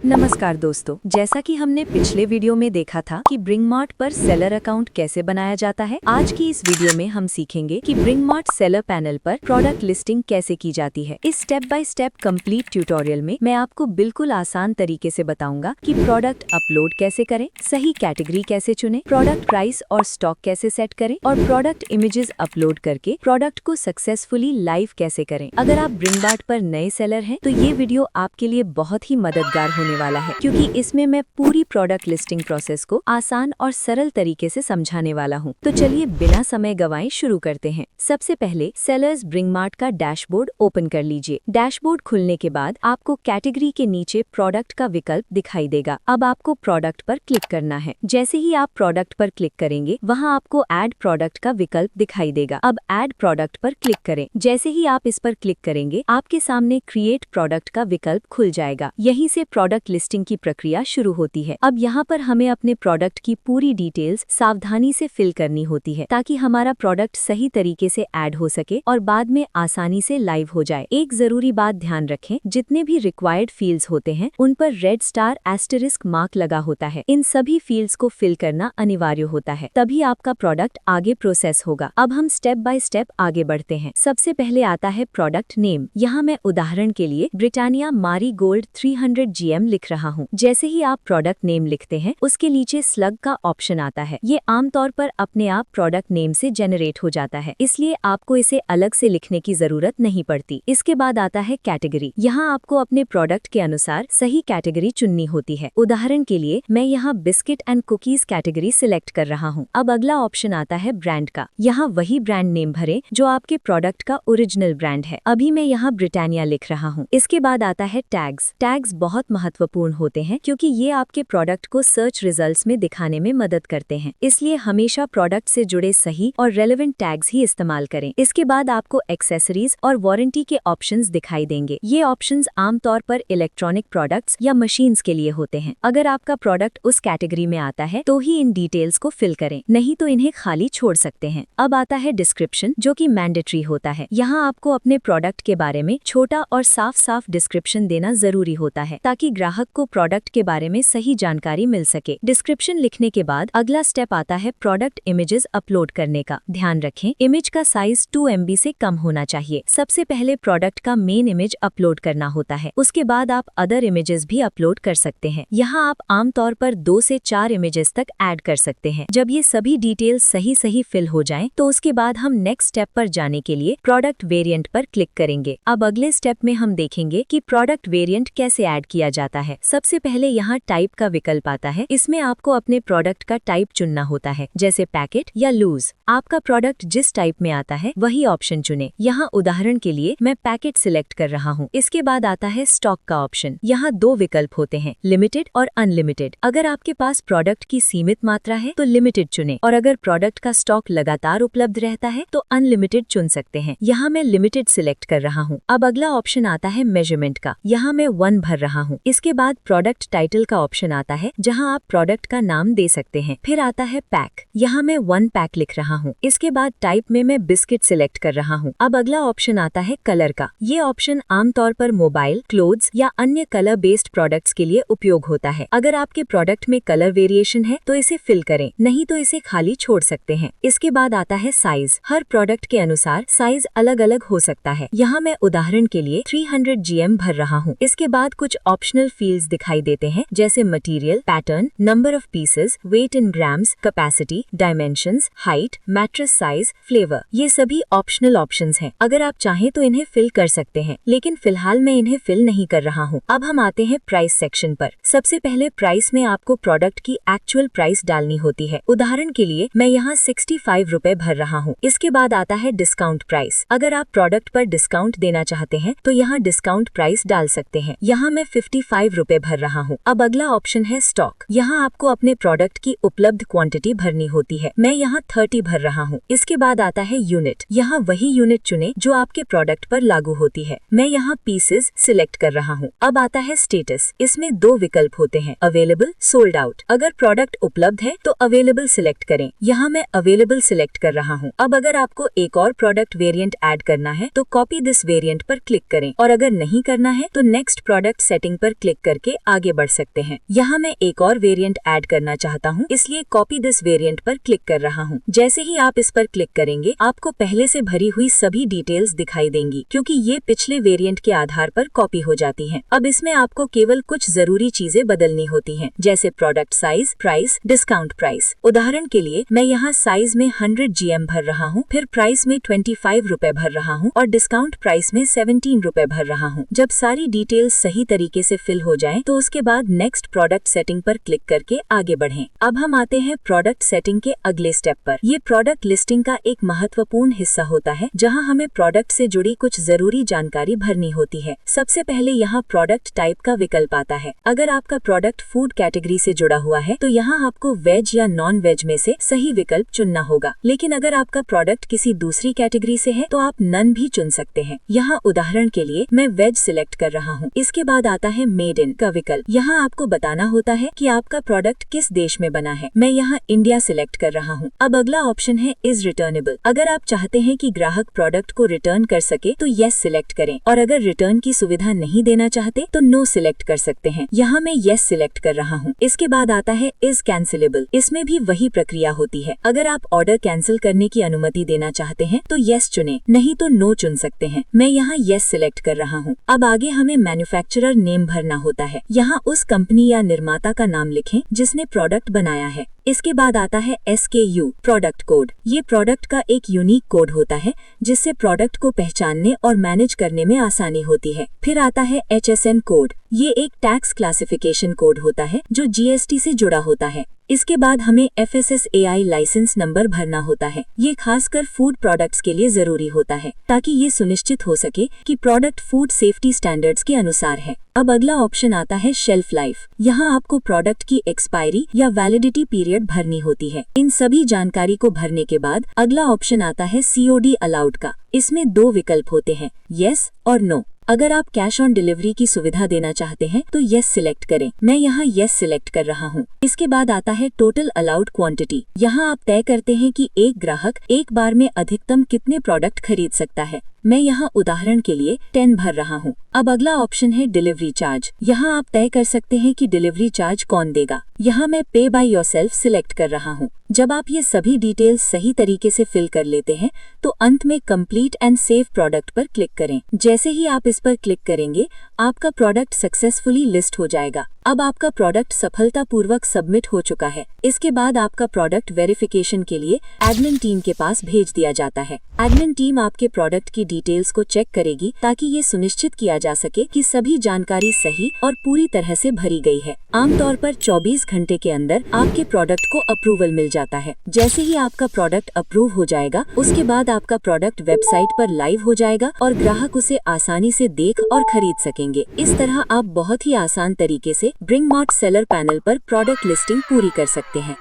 नमस्कार दोस्तों, जैसा कि हमने पिछले वीडियो में देखा था कि ब्रिंगमार्ट पर सेलर अकाउंट कैसे बनाया जाता है। आज की इस वीडियो में हम सीखेंगे कि ब्रिंगमार्ट सेलर पैनल पर प्रोडक्ट लिस्टिंग कैसे की जाती है। इस step by step complete tutorial में मैं आपको बिल्कुल आसान तरीके से बताऊंगा कि प्रोडक्ट अपलोड कैसे करें, सही कैटेगरी कैसे चुनें, प्रोडक्ट प्राइस और स्टॉक कैसे सेट करें और प्रोडक्ट इमेजेस अपलोड करके प्रोडक्ट को सक्सेसफुली लाइव कैसे करें। अगर आप ब्रिंगमार्ट पर नए सेलर हैं तो ये वीडियो आपके लिए बहुत ही मददगार होने वाला है, क्योंकि इसमें मैं पूरी प्रोडक्ट लिस्टिंग प्रोसेस को आसान और सरल तरीके से समझाने वाला हूं। तो चलिए बिना समय गवाए शुरू करते हैं। सबसे पहले सेलर्स ब्रिंगमार्ट का डैशबोर्ड ओपन कर लीजिए। डैशबोर्ड खुलने के बाद आपको कैटेगरी के नीचे प्रोडक्ट का विकल्प दिखाई देगा। अब आपको प्रोडक्ट पर क्लिक करना है। जैसे ही आप प्रोडक्ट पर क्लिक करेंगे वहां आपको ऐड प्रोडक्ट का विकल्प दिखाई देगा। अब ऐड प्रोडक्ट पर क्लिक करें। जैसे ही आप इस पर क्लिक करेंगे आपके सामने क्रिएट प्रोडक्ट का विकल्प खुल जाएगा। यहीं से प्रोडक्ट लिस्टिंग की प्रक्रिया शुरू होती है। अब यहाँ पर हमें अपने प्रोडक्ट की पूरी डिटेल्स सावधानी से फिल करनी होती है ताकि हमारा प्रोडक्ट सही तरीके से ऐड हो सके और बाद में आसानी से लाइव हो जाए। एक जरूरी बात ध्यान रखें, जितने भी रिक्वायर्ड फील्ड्स होते हैं उन पर रेड स्टार एस्टेरिस्क मार्क लगा होता है। इन सभी फील्ड्स को फिल करना अनिवार्य होता है, तभी आपका प्रोडक्ट आगे प्रोसेस होगा। अब हम स्टेप बाय स्टेप आगे बढ़ते हैं। सबसे पहले आता है प्रोडक्ट नेम। यहाँ मैं उदाहरण के लिए ब्रिटानिया मारी गोल्ड 300 GM लिख रहा हूँ। जैसे ही आप प्रोडक्ट नेम लिखते हैं उसके नीचे स्लग का ऑप्शन आता है। ये आमतौर पर अपने आप प्रोडक्ट नेम से जनरेट हो जाता है, इसलिए आपको इसे अलग से लिखने की जरूरत नहीं पड़ती। इसके बाद आता है कैटेगरी। यहाँ आपको अपने प्रोडक्ट के अनुसार सही कैटेगरी चुननी होती है। उदाहरण के लिए मैं यहाँ biscuit and cookies category select कर रहा हूँ। अब अगला ऑप्शन आता है ब्रांड का। यहाँ वही ब्रांड नेम भरें जो आपके प्रोडक्ट का ओरिजिनल ब्रांड है। अभी मैं यहाँ ब्रिटानिया लिख रहा हूँ। इसके बाद आता है टैग्स। टैग्स बहुत महत्वपूर्ण होते हैं क्योंकि ये आपके प्रोडक्ट को सर्च रिजल्ट्स में दिखाने में मदद करते हैं, इसलिए हमेशा प्रोडक्ट से जुड़े सही और रेलेवेंट टैग्स ही इस्तेमाल करें। इसके बाद आपको एक्सेसरीज और वारंटी के ऑप्शंस दिखाई देंगे। ये ऑप्शंस आमतौर पर इलेक्ट्रॉनिक प्रोडक्ट्स या मशीन्स के लिए होते हैं। अगर आपका प्रोडक्ट उस कैटेगरी में आता है तो ही इन डिटेल्स को फिल करें, नहीं तो इन्हें खाली छोड़ सकते हैं। अब आता है डिस्क्रिप्शन, जो कि मैंडेटरी होता है। यहाँ आपको अपने प्रोडक्ट के बारे में छोटा और साफ डिस्क्रिप्शन देना जरूरी होता है ताकि ग्राहक को प्रोडक्ट के बारे में सही जानकारी मिल सके। डिस्क्रिप्शन लिखने के बाद अगला स्टेप आता है प्रोडक्ट इमेजेस अपलोड करने का। ध्यान रखें, इमेज का साइज 2 MB से कम होना चाहिए। सबसे पहले प्रोडक्ट का मेन इमेज अपलोड करना होता है, उसके बाद आप अदर इमेजेस भी अपलोड कर सकते हैं। यहाँ आप आमतौर पर 2 से 4 इमेजेस तक ऐड कर सकते हैं। जब ये सभी डिटेल्स सही फिल हो जाएं, तो उसके बाद हम नेक्स्ट स्टेप पर जाने के लिए प्रोडक्ट वेरिएंट पर क्लिक करेंगे। अब अगले स्टेप में हम देखेंगे कि प्रोडक्ट वेरिएंट कैसे ऐड किया जाता है। सबसे पहले यहाँ टाइप का विकल्प आता है। इसमें आपको अपने प्रोडक्ट का टाइप चुनना होता है, जैसे पैकेट या लूज। आपका प्रोडक्ट जिस टाइप में आता है वही ऑप्शन चुने। यहाँ उदाहरण के लिए मैं पैकेट सिलेक्ट कर रहा हूँ। इसके बाद आता है स्टॉक का ऑप्शन। यहाँ 2 विकल्प होते हैं, लिमिटेड और अनलिमिटेड। अगर आपके पास प्रोडक्ट की सीमित मात्रा है तो लिमिटेड चुने, और अगर प्रोडक्ट का स्टॉक लगातार उपलब्ध रहता है तो अनलिमिटेड चुन सकते हैं। यहाँ मैं लिमिटेड सिलेक्ट कर रहा हूँ। अब अगला ऑप्शन आता है मेजरमेंट का। यहाँ मैं 1 भर रहा हूँ। इसके बाद प्रोडक्ट टाइटल का ऑप्शन आता है, जहाँ आप प्रोडक्ट का नाम दे सकते हैं। फिर आता है पैक। यहाँ मैं 1 पैक लिख रहा हूँ। इसके बाद टाइप में मैं बिस्किट सिलेक्ट कर रहा हूँ। अब अगला ऑप्शन आता है कलर का। ये ऑप्शन आमतौर पर मोबाइल, क्लोथ्स या अन्य कलर बेस्ड प्रोडक्ट्स के लिए उपयोग होता है। अगर आपके प्रोडक्ट में कलर वेरिएशन है तो इसे फिल करें, नहीं तो इसे खाली छोड़ सकते हैं। इसके बाद आता है साइज। हर प्रोडक्ट के अनुसार साइज अलग अलग हो सकता है। यहाँ मैं उदाहरण के लिए 300 GM भर रहा हूँ। इसके बाद कुछ ऑप्शनल फील्ड्स दिखाई देते हैं, जैसे material, pattern, number of pieces, weight in grams, capacity, dimensions, height, mattress size, flavour. ये सभी ऑप्शनल ऑप्शंस हैं। अगर आप चाहें तो इन्हें फिल कर सकते हैं, लेकिन फिलहाल मैं इन्हें फिल नहीं कर रहा हूँ। अब हम आते हैं प्राइस सेक्शन पर। सबसे पहले प्राइस में आपको प्रोडक्ट की एक्चुअल प्राइस डालनी होती है। उदाहरण के लिए मैं यहाँ 65 रुपए भर रहा हूँ। इसके बाद आता है डिस्काउंट प्राइस। अगर आप प्रोडक्ट पर डिस्काउंट देना चाहते हैं तो यहाँ डिस्काउंट प्राइस डाल सकते हैं। यहाँ मैं 55 रुपए भर रहा हूँ। अब अगला ऑप्शन है स्टॉक। यहाँ आपको अपने प्रोडक्ट की उपलब्ध क्वांटिटी भरनी होती है। मैं यहाँ 30 भर रहा हूँ। इसके बाद आता है यूनिट। यहाँ वही यूनिट चुने जो आपके प्रोडक्ट पर लागू होती है। मैं यहाँ पीसेस सिलेक्ट कर रहा हूँ। अब आता है स्टेटस। इसमें 2 विकल्प होते हैं, अवेलेबल, सोल्ड आउट। अगर प्रोडक्ट उपलब्ध है तो अवेलेबल सिलेक्ट करें। यहाँ मैं अवेलेबल सिलेक्ट कर रहा हूँ। अब अगर आपको एक और प्रोडक्ट वेरिएंट ऐड करना है तो कॉपी दिस वेरिएंट पर क्लिक करें, और अगर नहीं करना है तो नेक्स्ट प्रोडक्ट सेटिंग पर क्लिक क्लिक करके आगे बढ़ सकते हैं। यहाँ मैं एक और वेरिएंट ऐड करना चाहता हूँ, इसलिए कॉपी दिस वेरिएंट पर क्लिक कर रहा हूँ। जैसे ही आप इस पर क्लिक करेंगे आपको पहले से भरी हुई सभी डिटेल्स दिखाई देंगी, क्योंकि ये पिछले वेरिएंट के आधार पर कॉपी हो जाती हैं। अब इसमें आपको केवल कुछ जरूरी चीजें बदलनी होती हैं, जैसे product size, price, discount price. उदाहरण के लिए मैं यहाँ साइज में 100 GM भर रहा हूँ, फिर प्राइस में 25 रुपए भर रहा हूँ और डिस्काउंट प्राइस में 17 रुपए भर रहा हूँ। जब सारी डिटेल्स सही तरीके से फिल हो जाएं, तो उसके बाद नेक्स्ट प्रोडक्ट सेटिंग पर क्लिक करके आगे बढ़ें। अब हम आते हैं प्रोडक्ट सेटिंग के अगले स्टेप पर। ये प्रोडक्ट लिस्टिंग का एक महत्वपूर्ण हिस्सा होता है, जहाँ हमें प्रोडक्ट से जुड़ी कुछ जरूरी जानकारी भरनी होती है। सबसे पहले यहाँ प्रोडक्ट टाइप का विकल्प आता है। अगर आपका प्रोडक्ट फूड कैटेगरी से जुड़ा हुआ है तो यहाँ आपको वेज या नॉन वेज में से सही विकल्प चुनना होगा, लेकिन अगर आपका प्रोडक्ट किसी दूसरी कैटेगरी से है तो आप नन भी चुन सकते हैं। यहाँ उदाहरण के लिए मैं वेज सिलेक्ट कर रहा हूँ। इसके बाद आता है मेड इन का विकल्प। यहाँ आपको बताना होता है कि आपका प्रोडक्ट किस देश में बना है। मैं यहाँ इंडिया सिलेक्ट कर रहा हूँ। अब अगला ऑप्शन है इज रिटर्नेबल। अगर आप चाहते हैं कि ग्राहक प्रोडक्ट को रिटर्न कर सके तो येस सिलेक्ट करें, और अगर रिटर्न की सुविधा नहीं देना चाहते तो नो सिलेक्ट कर सकते हैं। यहाँ मैं येस सिलेक्ट कर रहा हूँ। इसके बाद आता है इज कैंसिलेबल। इसमें भी वही प्रक्रिया होती है। अगर आप ऑर्डर कैंसिल करने की अनुमति देना चाहते हैं तो येस चुनें, नहीं तो नो चुन सकते हैं। मैं यहाँ येस सिलेक्ट कर रहा हूँ। अब आगे हमें मैन्युफैक्चरर नेम भरना होता है। यहाँ उस कंपनी या निर्माता का नाम लिखें जिसने प्रोडक्ट बनाया है। इसके बाद आता है SKU प्रोडक्ट कोड। ये प्रोडक्ट का एक यूनिक कोड होता है जिससे प्रोडक्ट को पहचानने और मैनेज करने में आसानी होती है। फिर आता है HSN कोड। ये एक टैक्स क्लासिफिकेशन कोड होता है जो GST से जुड़ा होता है। इसके बाद हमें FSSAI लाइसेंस नंबर भरना होता है। ये खासकर फूड प्रोडक्ट्स के लिए जरूरी होता है, ताकि ये सुनिश्चित हो सके कि प्रोडक्ट फूड सेफ्टी स्टैंडर्ड्स के अनुसार है। अब अगला ऑप्शन आता है शेल्फ लाइफ। यहाँ आपको प्रोडक्ट की एक्सपायरी या वैलिडिटी पीरियड भरनी होती है। इन सभी जानकारी को भरने के बाद अगला ऑप्शन आता है COD अलाउड का। इसमें 2 विकल्प होते हैं, येस और नो। अगर आप कैश ऑन डिलीवरी की सुविधा देना चाहते हैं तो येस सिलेक्ट करें। मैं यहाँ येस सिलेक्ट कर रहा हूँ। इसके बाद आता है टोटल अलाउड क्वांटिटी। यहाँ आप तय करते हैं कि एक ग्राहक एक बार में अधिकतम कितने प्रोडक्ट खरीद सकता है। मैं यहाँ उदाहरण के लिए 10 भर रहा हूँ। अब अगला ऑप्शन है डिलीवरी चार्ज। यहाँ आप तय कर सकते हैं कि डिलीवरी चार्ज कौन देगा। यहाँ मैं पे बाय योरसेल्फ सिलेक्ट कर रहा हूँ। जब आप ये सभी डिटेल्स सही तरीके से फिल कर लेते हैं तो अंत में कंप्लीट एंड सेव प्रोडक्ट पर क्लिक करें। जैसे ही आप इस पर क्लिक करेंगे आपका प्रोडक्ट सक्सेसफुली लिस्ट हो जाएगा। अब आपका प्रोडक्ट सफलतापूर्वक सबमिट हो चुका है। इसके बाद आपका प्रोडक्ट वेरिफिकेशन के लिए एडमिन टीम के पास भेज दिया जाता है। एडमिन टीम आपके प्रोडक्ट की डिटेल्स को चेक करेगी ताकि ये सुनिश्चित किया जा सके कि सभी जानकारी सही और पूरी तरह से भरी गई है। आमतौर पर 24 घंटे के अंदर आपके प्रोडक्ट को अप्रूवल मिल जाता है। जैसे ही आपका प्रोडक्ट अप्रूव हो जाएगा उसके बाद आपका प्रोडक्ट वेबसाइट पर लाइव हो जाएगा और ग्राहक उसे आसानी से देख और खरीद सकेंगे। इस तरह आप बहुत ही आसान तरीके से ब्रिंगमार्ट सेलर पैनल पर प्रोडक्ट लिस्टिंग पूरी कर सकते हैं।